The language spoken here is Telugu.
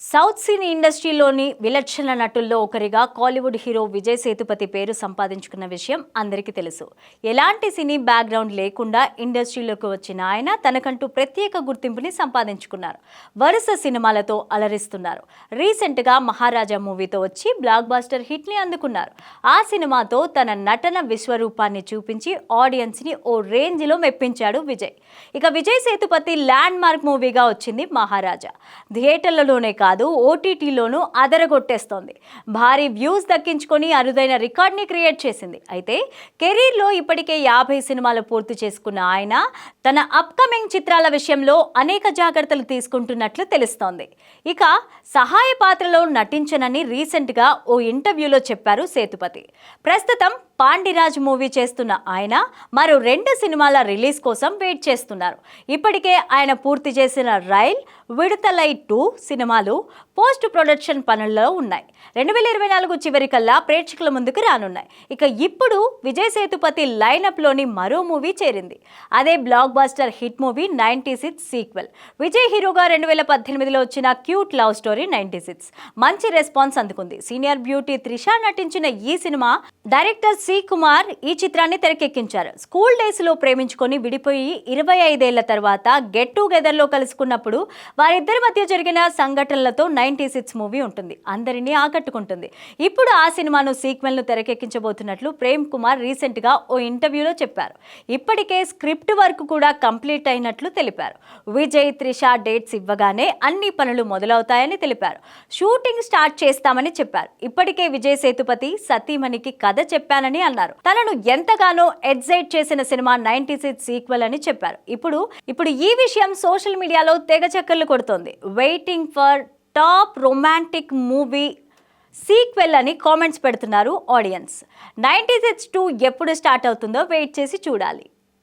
సౌత్ సినీ ఇండస్ట్రీలోని విలక్షణ నటుల్లో ఒకరిగా కాలీవుడ్ హీరో విజయ్ సేతుపతి పేరు సంపాదించుకున్న విషయం అందరికీ తెలుసు. ఎలాంటి సినీ బ్యాక్గ్రౌండ్ లేకుండా ఇండస్ట్రీలోకి వచ్చిన ఆయన తనకంటూ ప్రత్యేక గుర్తింపుని సంపాదించుకున్నారు. వరుస సినిమాలతో అలరిస్తున్నారు. రీసెంట్గా మహారాజా మూవీతో వచ్చి బ్లాక్ బాస్టర్ హిట్ని అందుకున్నారు. ఆ సినిమాతో తన నటన విశ్వరూపాన్ని చూపించి ఆడియన్స్ని ఓ రేంజ్లో మెప్పించాడు విజయ్. ఇక విజయ్ సేతుపతి ల్యాండ్ మార్క్ మూవీగా వచ్చింది మహారాజా. థియేటర్లలోనే కాదు, ఓటీటీలోనూ అదరగొట్టేస్తోంది. భారీ వ్యూస్ దక్కించుకొని అరుదైన రికార్డ్ని క్రియేట్ చేసింది. అయితే కెరీర్లో ఇప్పటికే 50 సినిమాలు పూర్తి చేసుకున్న ఆయన తన అప్కమింగ్ చిత్రాల విషయంలో అనేక జాగ్రత్తలు తీసుకుంటున్నట్లు తెలుస్తోంది. ఇక సహాయ పాత్రలో నటించనని రీసెంట్గా ఓ ఇంటర్వ్యూలో చెప్పారు సేతుపతి. ప్రస్తుతం పాండిరాజ్ మూవీ చేస్తున్న ఆయన మరో 2 సినిమాల రిలీజ్ కోసం వెయిట్ చేస్తున్నారు. ఇప్పటికే ఆయన పూర్తి చేసిన రైల్, విడుదలై 2 సినిమాలు పోస్ట్ ప్రొడక్షన్ పనుల్లో ఉన్నాయి. 2024 చివరికల్లా ప్రేక్షకుల ముందుకు రానున్నాయి. ఇక ఇప్పుడు విజయ్ సేతుపతి లైనప్లోని మరో మూవీ చేరింది. అదే blockbuster hit movie 96 sequel. Vijay హీరోగా 2018లో వచ్చిన క్యూట్ లవ్ స్టోరీ 96 మంచి రెస్పాన్స్ అందుకుంది. సీనియర్ బ్యూటీ త్రిష నటించిన ఈ సినిమా డైరెక్టర్ సి కుమార్ ఈ చిత్రాన్ని తెరకెక్కించారు. స్కూల్ డేస్ లో ప్రేమించుకొని విడిపోయి 25 ఏళ్ల తర్వాత గెట్ టుగెదర్ లో కలుసుకున్నప్పుడు వారిద్దరి మధ్య జరిగిన సంఘటనలతో 96 మూవీ ఉంటుంది. అందరినీ ఆకట్టుకుంటుంది. ఇప్పుడు ఆ సినిమాను సీక్వెల్ ను తెరకెక్కించబోతున్నట్లు ప్రేమ్ కుమార్ రీసెంట్ గా ఓ ఇంటర్వ్యూలో చెప్పారు. ఇప్పటికే స్క్రిప్ట్ వర్క్ కూడా కంప్లీట్ అయినట్లు తెలిపారు. విజయ్ త్రిష డేట్స్ ఇవ్వగానే అన్ని పనులు మొదలవుతాయని తెలిపారు. షూటింగ్ స్టార్ట్ చేస్తామని చెప్పారు. ఇప్పటికే విజయ్ సేతుపతి సతీమణికి కథ చెప్పానని అన్నారు. తనను ఎంతగానో ఎక్సైట్ చేసిన సినిమా 96 సీక్వెల్ అని చెప్పారు. ఇప్పుడు ఈ విషయం సోషల్ మీడియాలో తెగ చక్కర్లు కొడుతోంది. Waiting for top romantic movie sequel అని కామెంట్స్ పెడుతున్నారు ఆడియన్స్. 96 2 ఎప్పుడు స్టార్ట్ అవుతుందో వెయిట్ చేసి చూడాలి.